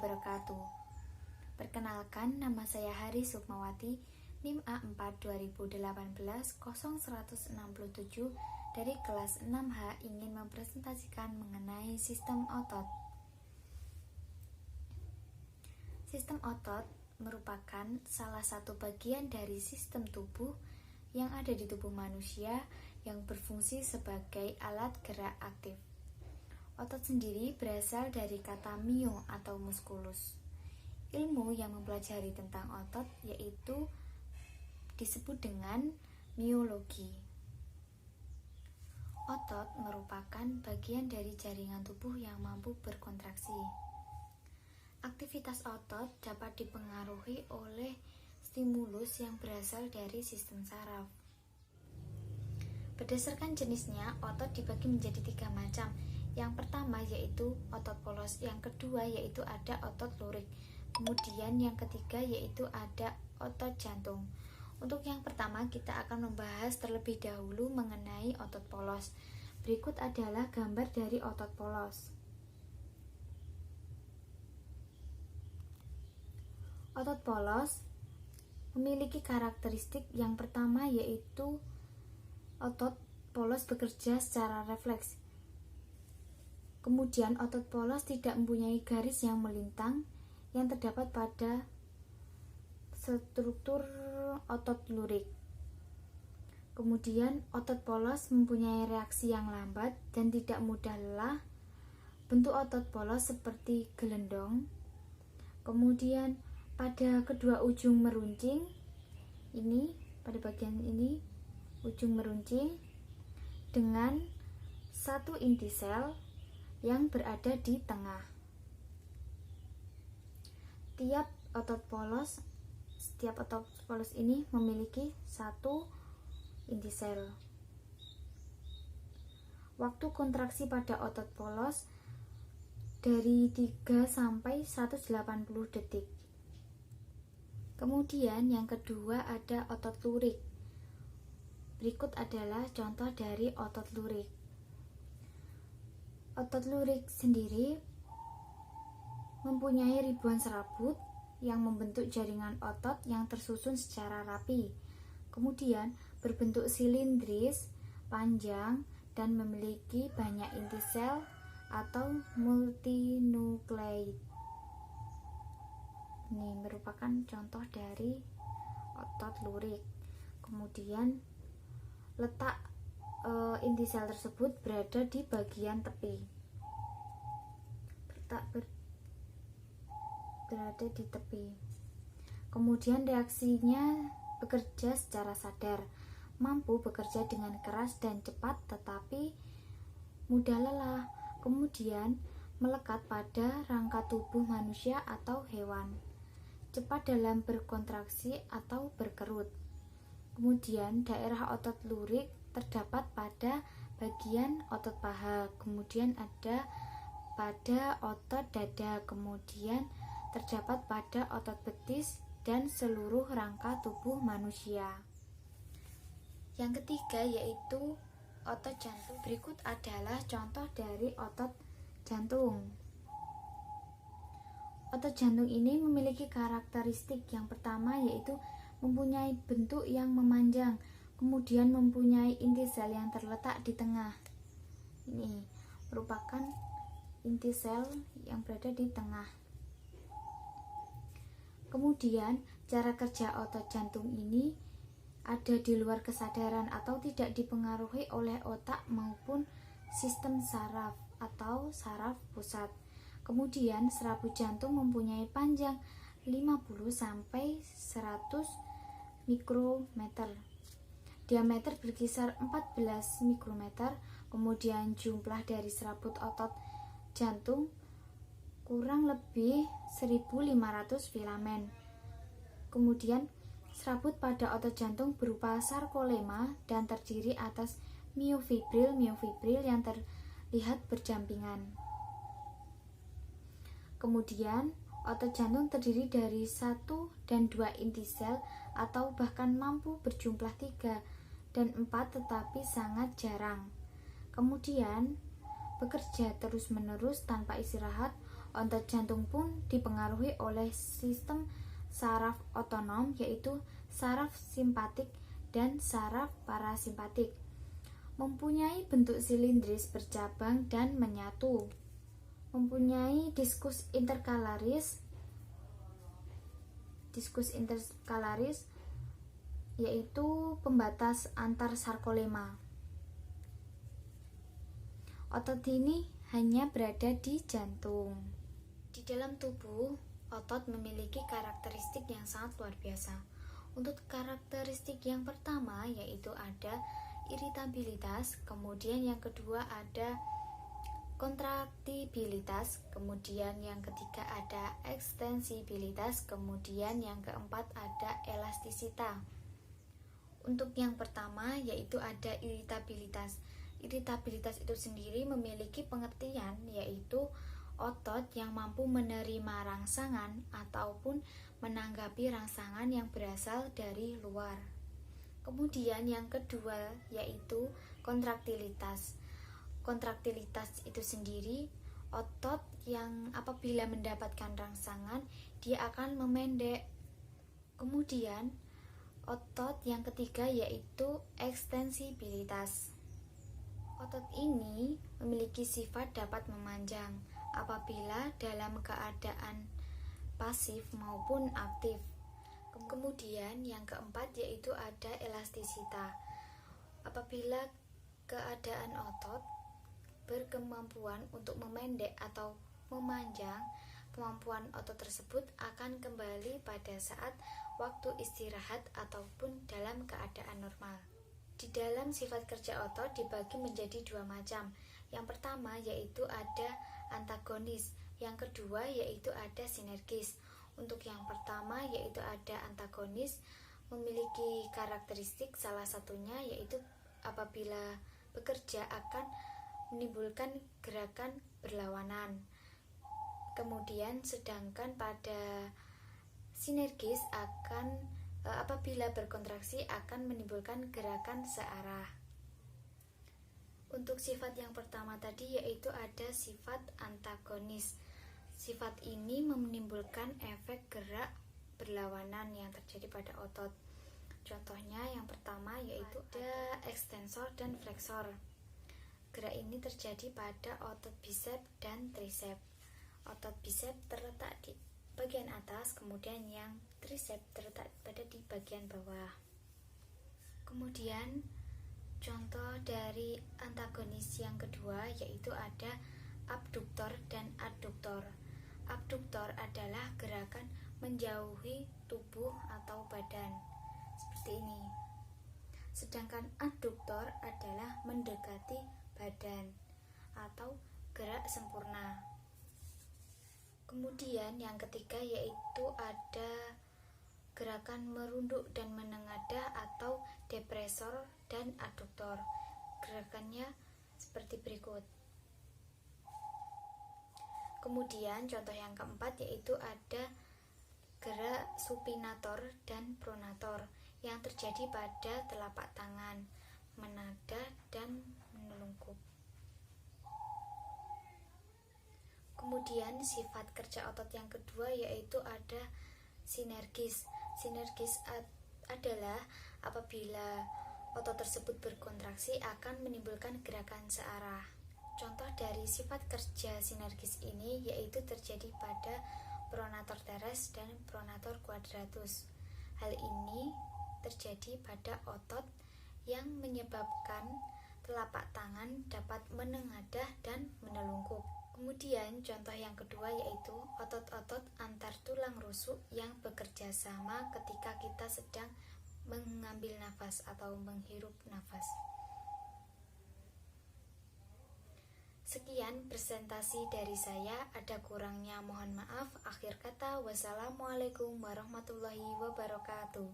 wabarakatuh. Perkenalkan, nama saya Hari Sukmawati, NIM A4 2018 0167 dari kelas 6H ingin mempresentasikan mengenai sistem otot. Sistem otot merupakan salah satu bagian dari sistem tubuh yang ada di tubuh manusia yang berfungsi sebagai alat gerak aktif. Otot sendiri berasal dari kata myo atau musculus. Ilmu yang mempelajari tentang otot yaitu disebut dengan myologi. Otot merupakan bagian dari jaringan tubuh yang mampu berkontraksi. Aktivitas otot dapat dipengaruhi oleh stimulus yang berasal dari sistem saraf. Berdasarkan jenisnya, otot dibagi menjadi 3 macam. Yang pertama yaitu otot polos, yang kedua yaitu ada otot lurik, kemudian yang ketiga yaitu ada otot jantung. Untuk yang pertama kita akan membahas terlebih dahulu mengenai otot polos. Berikut adalah gambar dari otot polos. Otot polos memiliki karakteristik yang pertama yaitu otot polos bekerja secara refleks. Kemudian otot polos tidak mempunyai garis yang melintang yang terdapat pada struktur otot lurik. Kemudian otot polos mempunyai reaksi yang lambat dan tidak mudah lelah. Bentuk otot polos seperti gelendong. Kemudian pada kedua ujung meruncing, ini pada bagian ini ujung meruncing dengan satu inti sel yang berada di tengah. Setiap otot polos ini memiliki satu inti sel. Waktu kontraksi pada otot polos dari 3 sampai 180 detik. Kemudian yang kedua ada otot lurik. Berikut adalah contoh dari otot lurik. Otot lurik sendiri mempunyai ribuan serabut yang membentuk jaringan otot yang tersusun secara rapi. Kemudian berbentuk silindris, panjang, dan memiliki banyak inti sel atau multinukleid. Ini merupakan contoh dari otot lurik. Kemudian letak inti sel tersebut berada di bagian tepi. Berada di tepi. Kemudian reaksinya bekerja secara sadar, mampu bekerja dengan keras dan cepat tetapi mudah lelah. Kemudian melekat pada rangka tubuh manusia atau hewan. Cepat dalam berkontraksi atau berkerut. Kemudian daerah otot lurik terdapat pada bagian otot paha, kemudian ada pada otot dada, kemudian terdapat pada otot betis dan seluruh rangka tubuh manusia. Yang ketiga yaitu otot jantung. Berikut adalah contoh dari otot jantung. Otot jantung ini memiliki karakteristik yang pertama yaitu mempunyai bentuk yang memanjang, kemudian mempunyai inti sel yang terletak di tengah. Ini merupakan inti sel yang berada di tengah. Kemudian cara kerja otot jantung ini ada di luar kesadaran atau tidak dipengaruhi oleh otak maupun sistem saraf atau saraf pusat. Kemudian serabut jantung mempunyai panjang 50 sampai 100 mikrometer. Diameter berkisar 14 mikrometer. Kemudian jumlah dari serabut otot jantung kurang lebih 1500 filamen. Kemudian serabut pada otot jantung berupa sarkolema dan terdiri atas miofibril yang terlihat berdampingan. Kemudian otot jantung terdiri dari 1 dan 2 inti sel atau bahkan mampu berjumlah 3 dan 4 tetapi sangat jarang. Kemudian bekerja terus-menerus tanpa istirahat. Otot jantung pun dipengaruhi oleh sistem saraf otonom, yaitu saraf simpatik dan saraf parasimpatik. Mempunyai bentuk silindris bercabang dan menyatu. Mempunyai diskus interkalaris yaitu pembatas antar sarkolema. Otot ini hanya berada di jantung. Di dalam tubuh, otot memiliki karakteristik yang sangat luar biasa. Untuk karakteristik yang pertama yaitu ada iritabilitas, kemudian yang kedua ada kontraktibilitas, kemudian yang ketiga ada ekstensibilitas, kemudian yang keempat ada elastisitas. Untuk yang pertama yaitu ada iritabilitas. Iritabilitas itu sendiri memiliki pengertian yaitu otot yang mampu menerima rangsangan ataupun menanggapi rangsangan yang berasal dari luar. Kemudian yang kedua yaitu kontraktilitas. Kontraktilitas itu sendiri otot yang apabila mendapatkan rangsangan dia akan memendek. Kemudian otot yang ketiga yaitu ekstensibilitas. Otot ini memiliki sifat dapat memanjang apabila dalam keadaan pasif maupun aktif. Kemudian yang keempat yaitu ada elastisitas. Apabila keadaan otot berkemampuan untuk memendek atau memanjang, kemampuan otot tersebut akan kembali pada saat waktu istirahat ataupun dalam keadaan normal. Di dalam sifat kerja otot dibagi menjadi dua macam. Yang pertama yaitu ada antagonis, yang kedua yaitu ada sinergis. Untuk yang pertama yaitu ada antagonis memiliki karakteristik salah satunya yaitu apabila bekerja akan menimbulkan gerakan berlawanan. Kemudian sedangkan pada sinergis apabila berkontraksi akan menimbulkan gerakan searah. Untuk sifat yang pertama tadi yaitu ada sifat antagonis. Sifat ini menimbulkan efek gerak berlawanan yang terjadi pada otot. Contohnya yang pertama yaitu ada ekstensor dan fleksor. Gerak ini terjadi pada otot bisep dan trisep. Otot bisep terletak di bagian atas, kemudian yang trisep terletak pada di bagian bawah. Kemudian contoh dari antagonis yang kedua yaitu ada abduktor dan adduktor. Abduktor adalah gerakan menjauhi tubuh atau badan seperti ini. Sedangkan adduktor adalah mendekati badan atau gerak sempurna. Kemudian yang ketiga yaitu ada gerakan merunduk dan menengadah atau depresor dan adduktor. Gerakannya seperti berikut. Kemudian contoh yang keempat yaitu ada gerak supinator dan pronator yang terjadi pada telapak tangan, menadah dan menelungkup. Kemudian sifat kerja otot yang kedua yaitu ada sinergis. Sinergis adalah apabila otot tersebut berkontraksi akan menimbulkan gerakan searah. Contoh dari sifat kerja sinergis ini yaitu terjadi pada pronator teres dan pronator quadratus. Hal ini terjadi pada otot yang menyebabkan telapak tangan dapat menengadah dan menelungkup. Kemudian contoh yang kedua yaitu otot-otot antar tulang rusuk yang bekerja sama ketika kita sedang mengambil nafas atau menghirup nafas. Sekian presentasi dari saya, ada kurangnya mohon maaf. Akhir kata, wassalamualaikum warahmatullahi wabarakatuh.